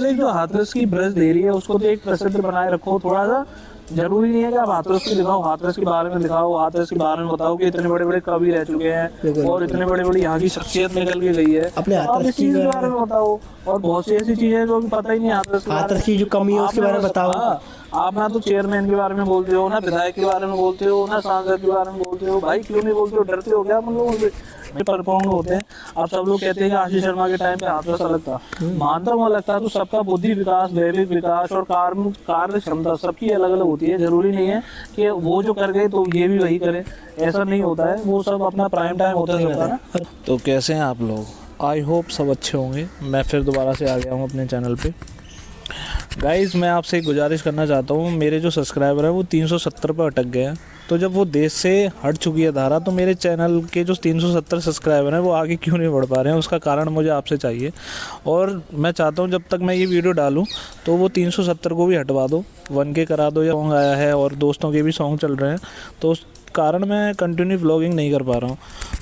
एक जो हाथरस की ब्रश दे रही है उसको तो एक प्रसिद्ध बनाए रखो थोड़ा सा। जरूरी नहीं है कि आप हाथरस की दिखाओ, हाथरस के बारे में दिखाओ, हाथरस के बारे में बताओ कि इतने बड़े बड़े कवि रह चुके हैं और इतने बड़े बड़े यहाँ की शख्सियत निकल के गई है, अपने आप हाथरस इस चीज के बारे में बताओ। और बहुत सी ऐसी चीजें जो अभी पता ही नहीं हाथरस के बारे हाथरस में। की जो कमी है उसके आपने बारे में बस- बताओ। हाँ, आप ना तो चेयरमैन के बारे में बोलते हो, ना विधायक के बारे में बोलते हो, ना सांसद के बारे में बोलते हो। भाई क्यों नहीं बोलते हो? डरते हो क्या आप लोगों से? परफॉर्म होते हैं। अब सब लोग कहते हैं कि आशीष शर्मा के टाइम पे हाथरस अलग था, मानता हूँ अलग था। तो सबका बुद्धि विकास, दैविक विकास और कार्य क्षमता सबकी अलग अलग होती है। जरूरी नहीं है कि वो जो कर गए तो ये भी वही करे, ऐसा नहीं होता है। वो सब अपना प्राइम टाइम होता है सबका ना। तो कैसे हैं आप लोग? आई होप सब अच्छे होंगे। मैं फिर दोबारा से आ गया हूँ अपने चैनल पे। गाइज़, मैं आपसे एक गुजारिश करना चाहता हूँ। मेरे जो सब्सक्राइबर हैं वो 370 पर अटक गए हैं। तो जब वो देश से हट चुकी है धारा, तो मेरे चैनल के जो 370 सब्सक्राइबर हैं वो आगे क्यों नहीं बढ़ पा रहे हैं, उसका कारण मुझे आपसे चाहिए। और मैं चाहता हूँ जब तक मैं ये वीडियो डालूँ तो वो 370 को भी हटवा दो, 1K करा दो। या सॉन्ग आया है और दोस्तों के भी सॉन्ग चल रहे हैं, तो उस कारण मैं कंटिन्यू व्लॉगिंग नहीं कर पा रहा हूँ।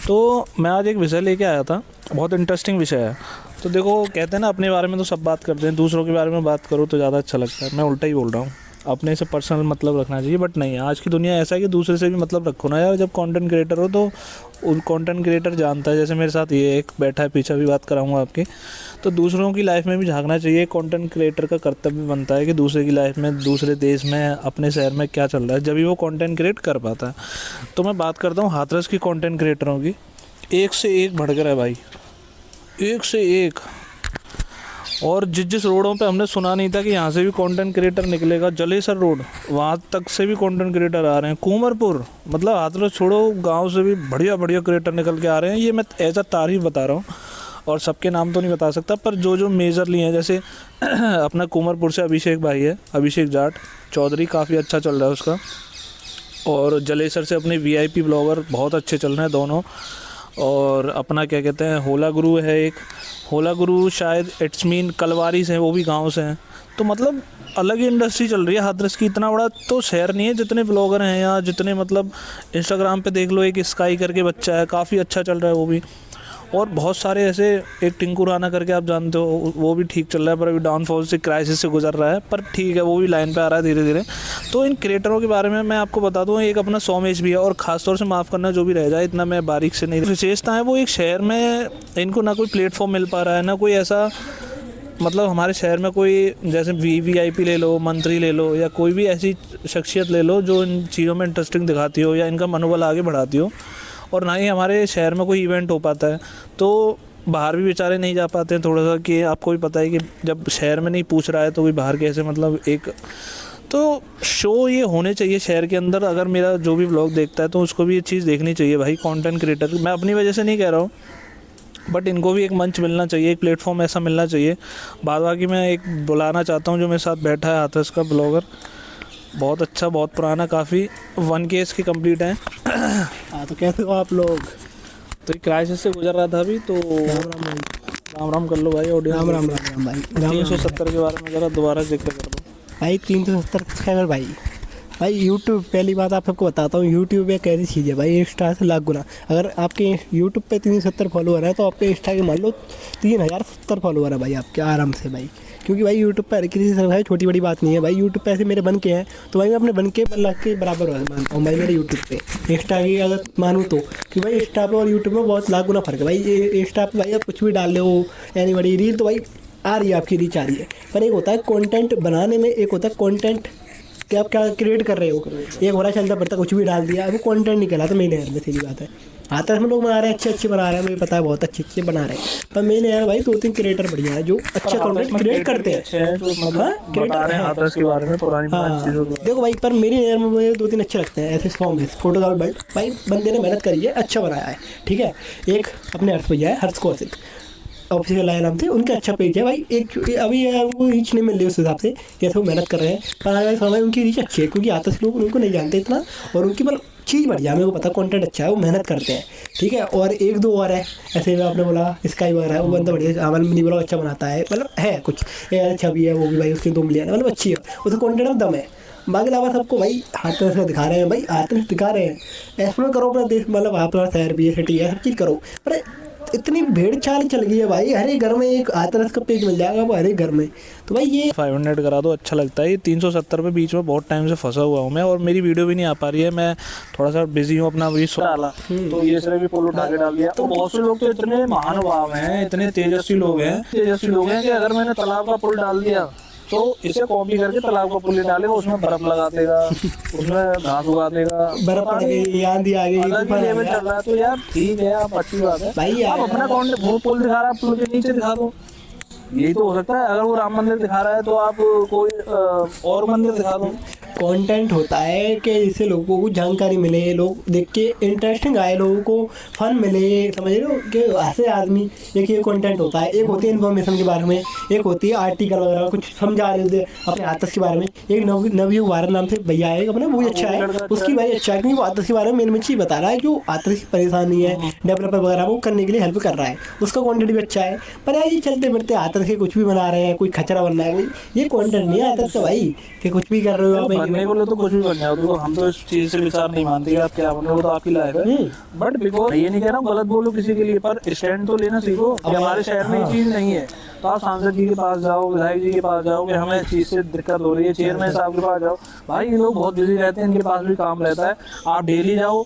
तो मैं आज एक विषय लेके आया था, बहुत इंटरेस्टिंग विषय है। तो देखो, कहते हैं ना अपने बारे में तो सब बात करते हैं, दूसरों के बारे में बात करो तो ज़्यादा अच्छा लगता है। मैं उल्टा ही बोल रहा हूँ, अपने से पर्सनल मतलब रखना चाहिए, बट नहीं। आज की दुनिया ऐसा है कि दूसरे से भी मतलब रखो ना यार। जब कंटेंट क्रिएटर हो तो कंटेंट क्रिएटर जानता है, जैसे मेरे साथ ये एक बैठा है पीछे, भी बात कराऊंगा आपके। तो दूसरों की लाइफ में भी झांकना चाहिए। कंटेंट क्रिएटर का कर्तव्य बनता है कि दूसरे की लाइफ में, दूसरे देश में, अपने शहर में क्या चल रहा है, जब भी वो कंटेंट क्रिएट कर पाता है। तो मैं बात करता हूँ हाथरस की कंटेंट क्रिएटरों की। एक से एक भड़कर है भाई, एक से एक। और जिस रोडों पे हमने सुना नहीं था कि यहाँ से भी कंटेंट क्रिएटर निकलेगा, जलेसर रोड, वहाँ तक से भी कंटेंट क्रिएटर आ रहे हैं। कुंवरपुर, मतलब हाथरस छोड़ो, गांव से भी बढ़िया बढ़िया क्रिएटर निकल के आ रहे हैं। ये मैं एज अ तारीफ बता रहा हूँ, और सबके नाम तो नहीं बता सकता, पर जो जो मेजरली हैं, जैसे अपना कुंवरपुर से अभिषेक भाई है, अभिषेक जाट चौधरी, काफ़ी अच्छा चल रहा है उसका। और जलेसर से अपने VIP ब्लॉगर बहुत अच्छे चल रहे हैं दोनों। और अपना क्या कहते हैं, होला गुरु है एक, होला गुरु शायद इट्स मीन कलवारी से हैं, वो भी गांव से हैं। तो मतलब अलग ही इंडस्ट्री चल रही है हाथरस की। इतना बड़ा तो शहर नहीं है जितने ब्लॉगर हैं यहाँ, जितने मतलब इंस्टाग्राम पे देख लो, एक स्काई करके बच्चा है, काफ़ी अच्छा चल रहा है वो भी। और बहुत सारे ऐसे, एक टिंकू राणा करके आप जानते हो, वो भी ठीक चल रहा है, पर अभी डाउनफॉल से, क्राइसिस से गुजर रहा है, पर ठीक है, वो भी लाइन पे आ रहा है धीरे धीरे। तो इन क्रिएटरों के बारे में मैं आपको बता दूं, एक अपना सोमेश भी है। और ख़ासतौर से माफ़ करना जो भी रह जाए, इतना मैं बारीक से नहीं। विशेषता है वो, एक शहर में इनको ना कोई प्लेटफॉर्म मिल पा रहा है, ना कोई ऐसा, मतलब हमारे शहर में कोई, जैसे VIP ले लो, मंत्री ले लो, या कोई भी ऐसी शख्सियत ले लो जो इन चीज़ों में इंटरेस्टिंग दिखाती हो या इनका मनोबल आगे बढ़ाती हो। और ना ही हमारे शहर में कोई इवेंट हो पाता है, तो बाहर भी बेचारे नहीं जा पाते हैं थोड़ा सा, कि आपको भी पता है कि जब शहर में नहीं पूछ रहा है तो कोई बाहर कैसे, मतलब एक तो शो ये होने चाहिए शहर के अंदर। अगर मेरा जो भी ब्लॉग देखता है तो उसको भी ये चीज़ देखनी चाहिए भाई। कंटेंट क्रिएटर, मैं अपनी वजह से नहीं कह रहा हूँ, बट इनको भी एक मंच मिलना चाहिए, एक प्लेटफॉर्म ऐसा मिलना चाहिए। बाद बाकी मैं एक बुलाना चाहता हूँ जो मेरे साथ बैठा है, हाथरस का ब्लॉगर, बहुत अच्छा, बहुत पुराना, काफ़ी 1K इसकी कंप्लीट है। हाँ, तो कैसे हो आप लोग? तो एक क्राइसिस से गुजर रहा था अभी, तो राम राम कर लो भाई ऑडियंस। राम राम राम राम भाई। 370 के बारे में ज़रा दोबारा जिक्र कर दो भाई। 370 सब्सक्राइबर भाई यूट्यूब, पहली बात आप सबको बताता हूँ, यूट्यूब एक ऐसी चीज़ है भाई, इंस्टा से लाख गुना। अगर आपके यूट्यूब पे 370 फॉलोअर है, तो आपके इंस्टा के मान लो 3070 फॉलोअर है भाई आपके, आराम से भाई। क्योंकि भाई यूट्यूब पर किसी से भाई छोटी बड़ी बात नहीं है भाई। यूट्यूब पे ऐसे मेरे बन के हैं, तो भाई मैं अपने बन के लाख के बराबर मानता हूँ भाई मेरे यूट्यूब पे। इंस्टा की अगर मानूँ तो, कि भाई इंस्टा पे और यूट्यूब में बहुत लाख गुना फ़र्क है भाई। इंस्टा पे भाई आप कुछ भी डाल रहे हो, यानी बड़ी रील, तो भाई आ रही है, आपकी रीच आ रही है। पर एक होता है कंटेंट बनाने में, एक होता है कंटेंट कि आप क्या क्रिएट कर रहे हो। एक हो रहा है चलता पड़ता कुछ भी डाल दिया, वो कंटेंट नहीं कहलाता मेरे यार में, सीधी बात है। हाथरस में लोग बना रहे हैं, अच्छे अच्छे बना रहे हैं, मुझे पता है बहुत अच्छे अच्छे बना रहे हैं, पर मेरे यार भाई 2-3 क्रिएटर बढ़िया है जो अच्छा कंटेंट क्रिएट करते हैं। हाथरस के बारे में पुरानी चीज़ों को देखो भाई, पर मेरे यार में मुझे 2-3 अच्छे लगते हैं ऐसे सॉन्ग है। फोटोग्राफी भाई बंदे ने मेहनत करी है, अच्छा बनाया है, ठीक है। एक अपने हर्ष भैया है, हर्ष कौशिक, ऑफिशियल लाइन नाम थे उनका, अच्छा पेज है भाई। एक अभी वो रीच नहीं मिल रही उस हिसाब से, जैसे वो मेहनत कर रहे हैं, पर समय उनकी रीच अच्छी है, क्योंकि आते लोग उनको नहीं जानते इतना, और उनकी मतलब चीज़ बढ़िया, मेरे को पता कंटेंट अच्छा है, वो मेहनत करते हैं, ठीक है। और एक दो और है ऐसे, आपने बोला स्काई वगैरह है, वो बंदा बढ़िया, अमल मिनी ब्लॉग अच्छा बनाता है, मतलब है कुछ अच्छा भी है, वो भी भाई उसके 2 मिलियन, मतलब अच्छी है, उसका कंटेंट में दम है। बाकी अलावा सबको भाई हाथरस से दिखा रहे हैं भाई, हाथरस दिखा रहे हैं, एक्सप्लोर करो अपना देश, मतलब आप शहर भी है, सिटी है, सब चीज़ करो, पर इतनी भेड़ चाल चल गई है भाई, हर एक घर में एक हाथरस का पेज मिल जाएगा वो हर एक घर में। तो भाई ये 500 करा दो, अच्छा लगता है। ये 370 पे बीच में बहुत टाइम से फंसा हुआ हूँ मैं, और मेरी वीडियो भी नहीं आ पा रही है, मैं थोड़ा सा बिजी हूँ अपना भी डाला तो ये सर भी पुल उठा के डाल दिया। तो बहुत से लोग तो इतने महानुभाव हैं, इतने तेजस्वी लोग हैं कि अगर मैंने तालाब का पुल डाल दिया तो इसे कॉपी करके तालाब का पुल डालेगा, उसमें बर्फ लगा देगा, उसमें घास उगा देगा, बर्फ पड़ गई, आंधी आ गई, अलग ही लेवल चल रहा है। तो यार ठीक है, आप अच्छी बात है भाई आप अपना कंटेंट, वो पुल दिखा रहा है पुल के नीचे दिखा दो, यही तो हो सकता है। अगर वो राम मंदिर दिखा रहा है तो आप कोई और मंदिर दिखा दो। कंटेंट होता है कि इससे लोगों को जानकारी मिले, लोग देख के इंटरेस्टिंग आए, लोगों को फन मिले, समझ रहे हो कि ऐसे आदमी। एक ये कंटेंट होता है, एक होती है इन्फॉर्मेशन के बारे में, एक होती है आर्टिकल वगैरह कुछ समझा रहे होते अपने आतस के बारे में। एक नवयुग भारत नाम से भैया है अपना, वो अच्छा है, उसकी भाई अच्छा है, क्योंकि वो आतस के बारे में मेन चीज़ बता रहा है, जो आतस की परेशानी है डेवलपर वगैरह वो करने के लिए हेल्प कर रहा है, उसका कंटेंट भी अच्छा है। पर यार ये चलते फिरते आतस के कुछ भी बना रहे हैं, कोई खचरा बन रहा है, ये कंटेंट नहीं है आतस का भाई, कि कुछ भी कर रहे हो आप। बनने को तो कुछ भी बन जाओ, तो हम तो इस चीज से विचार नहीं मानते कि आप क्या बनो, वो तो आपकी लाइफ है। बट बिकॉज ये नहीं कह रहा हूँ गलत बोलो किसी के लिए, पर स्टैंड तो लेना सीखो। अब हमारे शहर में ये चीज नहीं है तो आप सांसद जी के पास जाओ, विधायक जी के पास जाओ कि हमें इस चीज से दिक्कत हो रही है, चेयरमैन साहब के पास जाओ। भाई ये लोग बहुत बिजी रहते हैं, इनके पास भी काम रहता है, आप डेली जाओ।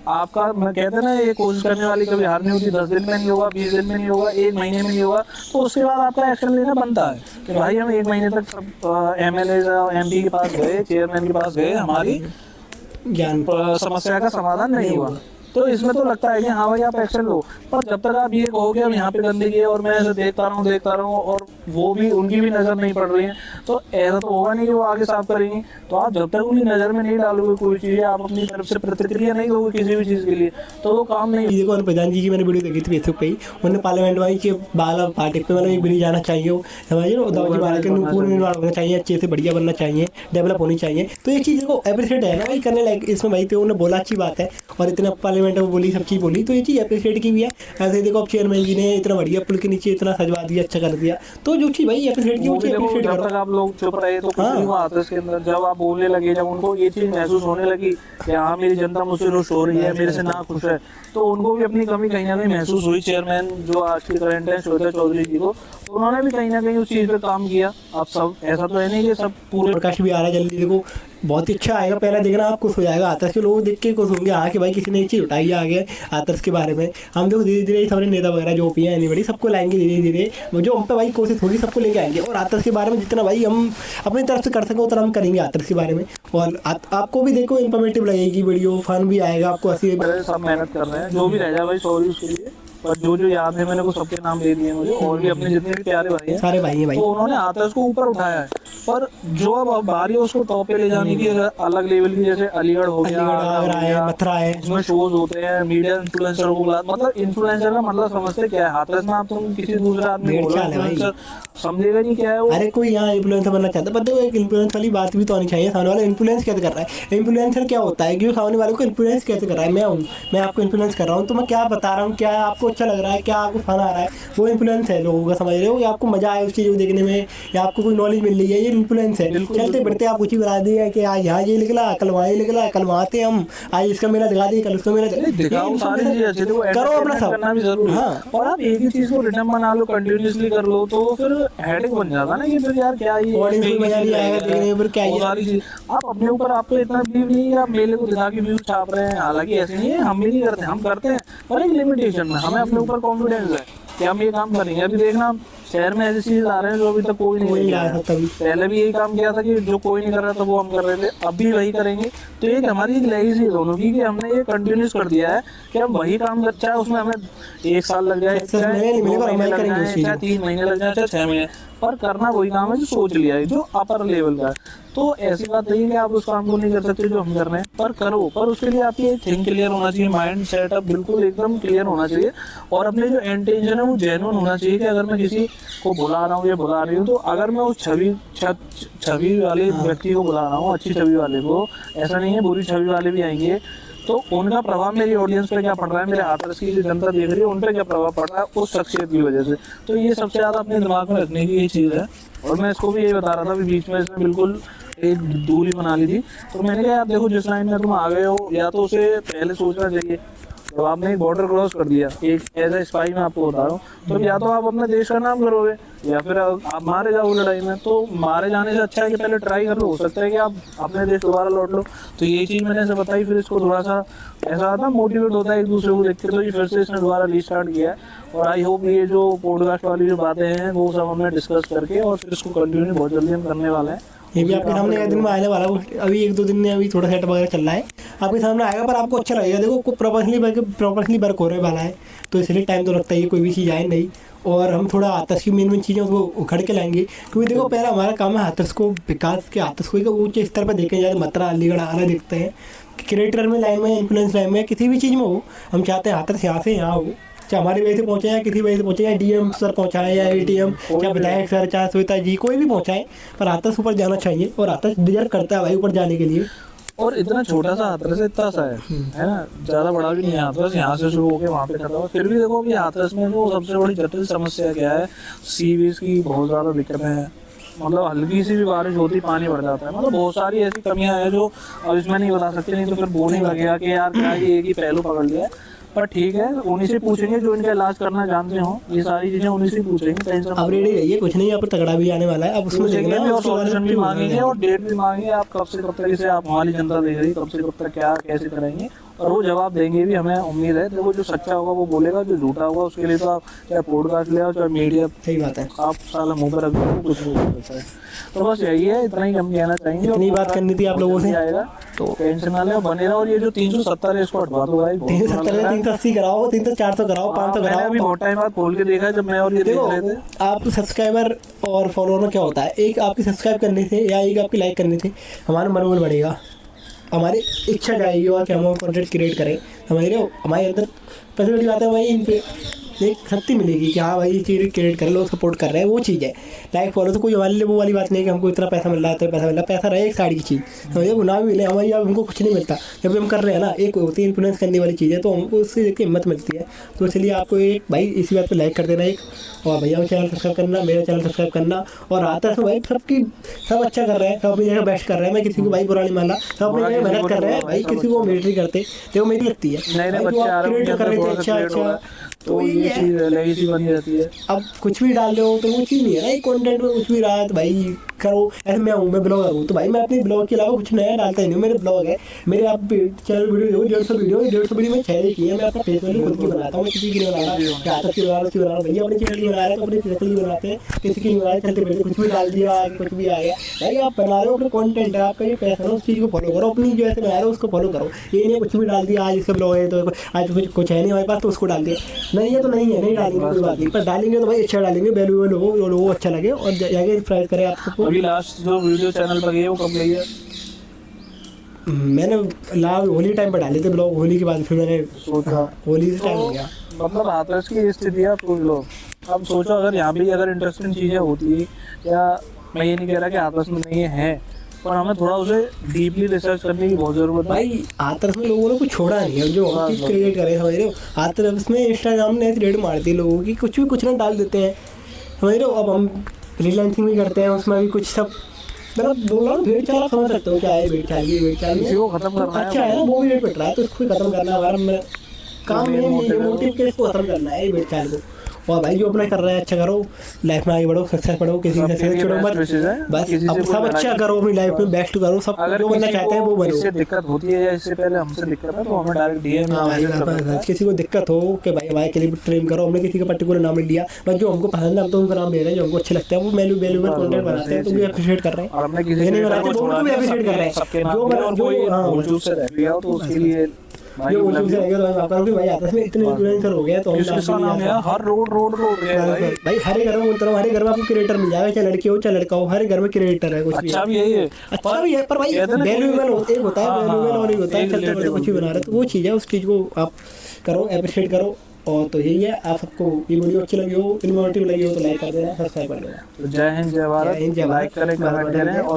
आपका मैं कहते हैं ना, ये कोशिश करने वाली कभी हार नहीं होती। 10 दिन में नहीं होगा, 20 दिन में नहीं होगा, 1 महीने में नहीं होगा, तो उसके बाद आपका एक्शन लेना बनता है कि भाई हम 1 महीने तक सब MLA MP के पास गए, चेयरमैन के पास गए, हमारी ज्ञान समस्या का समाधान नहीं हुआ। तो इसमें तो लगता है कि हाँ भाई आप एक्शन लो, पर जब तक आप ये कहोगे अब यहाँ पे गंदगी है और मैं ऐसे देखता रहूँ और वो भी उनकी भी नजर नहीं पड़ रही है, तो ऐसा तो होगा नहीं कि वो आगे साफ करेंगी। तो आप जब तक उनकी नजर में नहीं डालोगे कोई चीज़, आप अपनी तरफ से प्रतिक्रिया नहीं दोगे किसी भी चीज़ के लिए, तो वो काम नहीं। देखो प्रधान जी की मैंने वीडियो देखी थी फेसबुक पे ही, उन्होंने पार्लियामेंट वाली के बाल फाटे पे मतलब एक भी नहीं जाना चाहिए, वो समझिए ना, उद्धव जी महाराज के पूर्ण निर्माण होना चाहिए, अच्छे से बढ़िया बनना चाहिए, डेवलप होनी चाहिए। तो एक चीज़ को अप्रिशिएट है ना भाई करने लायक इसमें भाई, तो उन्होंने बोला अच्छी बात है, और इतना पार्लियामेंट में बोली, सब चीज़ बोली, तो ये चीज़ अप्रिशिएट की भी है। ऐसे देखो अब चेयरमैन जी ने इतना बढ़िया पुल के नीचे इतना सजवा दिया, अच्छा कर दिया, तो जो चीज़ भाई अप्रिशिएट की वो चीज़ अप्रिशिएट जब करो। तक आप लोग चुप रहे तो कुछ नहीं हुआ आता इसके अंदर। जब आप बोलने लगे, जब उनको ये चीज महसूस होने लगी कि हाँ मेरी जनता मुझसे रुष्ट हो रही है, मेरे से ना खुश है, तो उनको भी अपनी कमी कहीं ना कहीं महसूस हुई। चेयरमैन जो आज के करंट है श्वेता चौधरी जी को, तो उन्होंने भी कहीं ना कहीं उस चीज पे काम किया। अब सब ऐसा तो है नहीं कि सब पूरे। प्रकाश भी आ रहा है जल्दी, देखो बहुत ही अच्छा आएगा, पहला देखना आप खुश हो जाएगा, आतस के लोग देख के खुश होंगे, हाँ कि भाई किसी ने एक चीज़ उठाई आगे आतस के बारे में। हम लोग धीरे धीरे सारे नेता वगैरह जो भी है एनीबडी सबको लाएंगे धीरे धीरे, वो जो हम पे भाई कोशिश होगी सबको लेके आएंगे, और आतस के बारे में जितना भाई हम अपनी तरफ से कर सकें उतना हम करेंगे आतस के बारे में। और आपको भी देखो इन्फॉर्मेटिव लगेगी वीडियो, फन भी आएगा आपको, हंसी। सब मेहनत कर रहे हैं, जो भी रह जाए भाई सॉरी उसके लिए, और जो याद है मैंने को सबके नाम दे दिए मुझे, और भी अपने जितने भी प्यारे भाई हैं सारे भाई हैं भाई, तो उन्होंने आतस को ऊपर उठाया है। पर जो अब बारी है उसको टॉप पे ले जाने की, अलग लेवल की, जैसे अलीगढ़ हो गया, आगरा है, मथुरा है, इसमें शोज होते हैं, मीडिया इन्फ्लुएंसर को बुला, मतलब इन्फ्लुएंसर का मतलब समझते क्या है, हाथरस में आप तुम किसी दूसरे आदमी को इन्फ्लुएंसर समझेगा नहीं क्या है वो। अरे कोई यहाँ इन्फ्लुएंसर बनना चाहता है, पर देखो एक इन्फ्लुएंस वाली बात भी तो आनी चाहिए, सामने वाला इन्फ्लुएंस कैसे कर रहा है। इन्फ्लुएंसर क्या होता है कि सामने वाले को इन्फ्लुएंस कैसे कर रहा है, मैं आपको इन्फ्लुएंस कर रहा हूँ, तो मैं क्या बता रहा हूँ, क्या आपको अच्छा लग रहा है, क्या आपको फन आ रहा है, वो इन्फ्लुएंस है लोगों का, समझ रहे हो, या आपको मजा आया उस चीज़ को देखने में, या आपको कोई नॉलेज मिल रही है, ये इन्फ्लुएंस है। चलते बढ़ते आप कुछ ही बता दिया कि आज यहाँ ये निकला, कल वहाँ ये निकला, कल वहाँ थे हम, आज इसका मेला दिखा दिए, कल उसका मेला करो अपना सब करना भी जरूरी है। और आप एक ही चीज को रिटर्न बना लो, कंटिन्यूसली कर लो, तो फिर हेडेक बन जाता है ना कि फिर यार क्या ये ऑडियंस को मजा नहीं आएगा देखने में, फिर क्या वो सारी चीज आप अपने ऊपर, आपको इतना बिलीव नहीं है, आप मेले को दिखा के व्यूज छाप रहे हैं। हालांकि ऐसे नहीं है, हम भी नहीं करते, हम करते हैं पर एक लिमिटेशन में, हमें अपने ऊपर कॉन्फिडेंस है कि हम ये काम करेंगे। अभी देखना शहर में ऐसी चीज आ रहे हैं जो अभी तक कोई नहीं ला सकता। पहले भी यही काम किया था कि जो कोई नहीं कर रहा था वो हम कर रहे थे, अब भी वही करेंगे। तो एक हमारी एक लेगेसी दोनों की कि हमने ये कंटिन्यूस कर दिया है कि हम वही काम कर, चाहे उसमें हमें 1 साल लग जाए, चाहे 2 महीने लग जाए, चाहे 3 महीने लग जाए, चाहे 6 महीने, पर करना वही काम है जो सोच लिया है, जो अपर लेवल का है। तो ऐसी बात नहीं है कि आप उस काम को नहीं कर सकते जो हम कर रहे हैं, पर करो, पर उसके लिए आपकी थिंक क्लियर होना चाहिए, माइंड सेटअप बिल्कुल एकदम क्लियर होना चाहिए, और अपने जो इंटेंशन है वो जेन्युइन होना चाहिए कि अगर मैं किसी को बुला रहा हूँ या बुला रही हूँ, तो अगर मैं उस छवि वाले व्यक्ति को बुला रहा हूँ, अच्छी छवि वाले को, ऐसा नहीं है बुरी छवि वाले भी आएंगे, तो उनका प्रभाव मेरी ऑडियंस पे क्या पड़ रहा है, मेरे हाथरस की जो जनता देख रही है उन पे क्या प्रभाव पड़ रहा है उस शख्सियत की वजह से। तो ये सबसे ज़्यादा अपने दिमाग में रखने की ये चीज़ है। और मैं इसको भी यही बता रहा था, बीच में इसने बिल्कुल एक दूरी बना ली थी, तो मैंने कहा यार देखो जिस लाइन में तुम आ गए हो, या तो उसे पहले सोचना चाहिए जब आपने एक बॉर्डर क्रॉस कर दिया, एक एज ए स्पाई मैं आपको बता रहा हूँ, तो या तो आप अपने देश का नाम करोगे या फिर आप मारे जाओगे लड़ाई में। तो मारे जाने से अच्छा है कि पहले ट्राई कर लो, हो सकता है कि आप अपने देश दोबारा लौट लो। तो ये चीज़ मैंने ऐसे बताई, फिर इसको थोड़ा सा ऐसा आता मोटिवेट होता है एक दूसरे को देख के, तो ये फिर से इसने दोबारा रीस्टार्ट किया है। और आई होप ये जो पॉडकास्ट वाली जो बातें हैं वो सब हमने डिस्कस करके और फिर इसको कंटिन्यू बहुत जल्दी हम करने वाले हैं। ये भी आपके सामने एक दिन में आने वाला है, अभी 1-2 दिन में अभी थोड़ा सेट वगैरह चल रहा है, आपके सामने आएगा, पर आपको अच्छा लगेगा। देखो प्रोफेशनली वर्क होने वाला है, तो इसलिए टाइम तो लगता ही है, कोई भी चीज़ आए नहीं। और हम थोड़ा हाथरस की मेन चीज़ें उसको उखड़ के लाएंगे, क्योंकि देखो पहला हमारा काम है हाथरस को विकास के, हाथरस को ऊँचे स्तर पर देखे जाए, मथुरा अलीगढ़ आना देखते हैं। क्रिएटर में लाइन में, इन्फ्लुएंस लाइन में, किसी भी चीज़ में हो, हम चाहते हैं हाथरस यहाँ से यहाँ हो, चाहे हमारी वजह से पहुँचे या किसी वजह से पहुँचे, या डीएम सर पहुँचाएं या एटीएम, चाहे विधायक सर, चाहे श्वेता जी, कोई भी पहुँचाएं, पर हाथरस ऊपर जाना चाहिए। और हाथरस डिजर्व करता है भाई ऊपर जाने के लिए। और इतना छोटा सा हाथरस इतना सा है ना, ज़्यादा बड़ा भी नहीं है हाथरस, यहाँ से शुरू होकर वहाँ पे खत्म हुआ। फिर भी देखो कि हाथरस में जो सबसे बड़ी जटिल समस्या क्या है, सीवेज की बहुत ज़्यादा दिक्कत है। मतलब हल्की सी भी बारिश होती पानी भर जाता है। मतलब बहुत सारी ऐसी कमियां हैं जो अब इसमें नहीं बता सकते, नहीं तो फिर बोलने लगेगा कि यार क्या ये एक ही पहलू पकड़ लिया। पर ठीक है, उन्हीं से पूछेंगे जो इनका इलाज करना जानते हो, ये सारी चीजें उन्हीं से पूछेंगे। टेंशन अब रेडी रहिए, कुछ नहीं, यहाँ पर तगड़ा भी आने वाला है, अब उसमें देखना है, और सॉल्यूशन भी मांगेंगे और डेट भी मांगेंगे। आप कब से कब तक इसे आप हमारी जनता देख रही, कब से कब तक क्या कैसे करेंगे, और वो जवाब देंगे भी, हमें उम्मीद है। देखो जो सच्चा होगा वो बोलेगा, जो झूठा होगा उसके लिए तो आप चाहे पॉडकास्ट ले आओ चाहे मीडिया, सही बात है, आप साला मुंह पर रख दो, कुछ नहीं हो सकता है। तो बस यही है, इतना ही हम कहना चाहेंगे। इतनी बात करनी थी आप लोगों से, आएगा तो टेंशन ना ले, बने रहो। और ये जो 370 है इसको हटवा दो भाई, 370 380 कराओ, 300-400 कराओ, 500 मैंने कराओ। अभी बहुत टाइम बाद खोल के देखा जब मैं और ये देख रहे थे। आप सब्सक्राइबर और फॉलोअर में क्या होता है, एक आपकी सब्सक्राइब करने से या एक आपकी लाइक करने से हमारा मनोबल बढ़ेगा, हमारी इच्छा जाएगी और कि हम कंटेंट क्रिएट करें। हमारे अंदर पहले बड़ी बात है भाई, इन पे एक शक्ति मिलेगी कि हाँ भाई ये चीज़ क्रिएट कर, लोग सपोर्ट कर रहे हैं, वो चीज़ है। लाइक फॉलो तो कोई हमारे लिए वो वाली बात नहीं है कि हमको इतना पैसा मिल रहा है, इतना पैसा मिल रहा है। पैसा रहे एक साइड की चीज़, समझे, वो ना भी मिले हमारी, अब हमको कुछ नहीं मिलता। जब भी हम कर रहे हैं ना, एक होती है इन्फ्लुएंस करने वाली चीज़ है, तो हमको उससे देख के हिम्मत मिलती है। तो इसलिए आपको एक भाई इसी बात पर लाइक कर देना एक, और भैया चैनल सब्सक्राइब करना, मेरा चैनल सब्सक्राइब करना। और आता है भाई सब अच्छा कर रहे हैं, सब अपनी जगह बेस्ट कर रहे हैं, मैं किसी को भाई बुरा नहीं मान रहा, सब अपनी जगह मेहनत कर रहे हैं भाई, किसी को मिलिट्री करते देखो मेरी लगती है, अच्छा तो ये चीज़ लेगेसी बनी रहती है। अब कुछ भी डाल रहे हो तो वो चीज़ नहीं है ना, एक कंटेंट में कुछ भी रात भाई करो। ऐसे मैं हूँ, मैं ब्लॉगर हूँ, तो भाई मैं अपने ब्लॉग के अलावा कुछ नया डालता ही नहीं। मेरे ब्लॉग है, मेरे आप चैनल वीडियो 150 वीडियो में 6 की है। मैं अपना फेस वैल्यू खुद की बनाता हूँ, मैं किसी की नहीं बना रहा, रात की बना रहा भैया, अपने चैनल की बना रहे हैं तो अपने चैनल की बनाते हैं, किसी की बना रहे चलते फिरते कुछ भी डाल दिया, कुछ भी आ गया। भाई आप बना रहे हो अपना कॉन्टेंट है, आपका ये पैसा है, उस चीज़ को फॉलो करो, अपनी जो ऐसे बना रहे हो उसको फॉलो करो। ये नहीं कुछ भी डाल दिया, आज इसका ब्लॉग है तो आज कुछ है नहीं हमारे पास तो उसको डाल दिया, नहीं है तो नहीं है, नहीं डालेंगे कोई बात नहीं, पर डालेंगे तो भाई अच्छा डालेंगे, वैल्यूएबल हो, लोगों अच्छा लगे और जाके सब्सक्राइब करें आपको। अभी लास्ट जो वीडियो चैनल पर गई है वो कब गई है? मैंने होली टाइम पर डाले थे ब्लॉग, होली के बाद फिर मैंने सोचा होली से टाइम हो गया। मतलब हाथरस की स्थिति आप सोच लो। अब सोचो अगर यहाँ भी अगर इंटरेस्टिंग चीज़ें होती, या मैं ये नहीं कह रहा कि हाथरस में नहीं है, पर हमें थोड़ा उसे डीपली रिसर्च करने की बहुत ज़रूरत है भाई। हाथरस में लोगों ने कुछ छोड़ा नहीं है, जो हम चीज़ क्रिएट करें, समझ रहे हो। हाथरस में इंस्टाग्राम ने रेड मारती है लोगों की, कुछ ना डाल देते हैं, समझ रहे हो। अब हम फ्रीलांसिंग भी करते हैं, उसमें भी कुछ सब मतलब बोला भेड़ चाल समझ सकते हो क्या है, भेड़ चाल इसी को खत्म करना है। अच्छा है ना, वो भी रेट पट रहा है तो इसको खत्म करना है हमारा काम, ये मोटिव के इसको खत्म करना है भेड़ चाल को। और भाई जो अपना कर रहा है अच्छा करो, लाइफ में आगे बढ़ो, सक्सेस बढ़ो, किसी से सक्सेस छोड़ो मत, बस अब सब अच्छा करो, अपनी लाइफ में बेस्ट करो, सब जो बनना चाहते हैं वो बनो। इससे दिक्कत होती है या इससे पहले हमसे दिक्कत है तो हमें डायरेक्ट डीएम। हाँ, किसी को दिक्कत हो कि भाई हमारे के लिए ट्रेन करो, हमने किसी का पर्टिकुलर नाम लिया, बस जो हमको पसंद है हम तो उनका नाम ले रहे हैं, जो हमको अच्छे लगते हैं वो वैल्यूएबल कंटेंट बनाते हैं, तो भी अप्रिशिएट कर रहे हैं, और हमने किसी नहीं बनाते तो उनको भी अप्रिशिएट कर रहे हैं। जो से रह गया तो उसके लिए भाई भाई आपस में इतने इन्फ्लुएंसर हो गया तो हर रोड भाई हर घर में बोलता हूँ, हर घर में आपको क्रिएटर मिल जाएगा, चाहे लड़की हो चाहे लड़का हो, हर घर में क्रिएटर है। कुछ अच्छा भी है, अच्छा भी है, पर भाई वैल्यूएबल एक होता है, वैल्यूएबल और एक होता है चलते फिरते कुछ भी बना रहे, तो वो चीज़ है, उस चीज़ को आप करो, अप्रिशिएट करो। और तो यही है, आप सबको ये वीडियो अच्छी लगी हो, इन्फॉर्मेटिव लगी हो तो लाइक कर देना, सब्सक्राइब कर देना। जय हिंद, जय भारत, लाइक करें, कमेंट करें और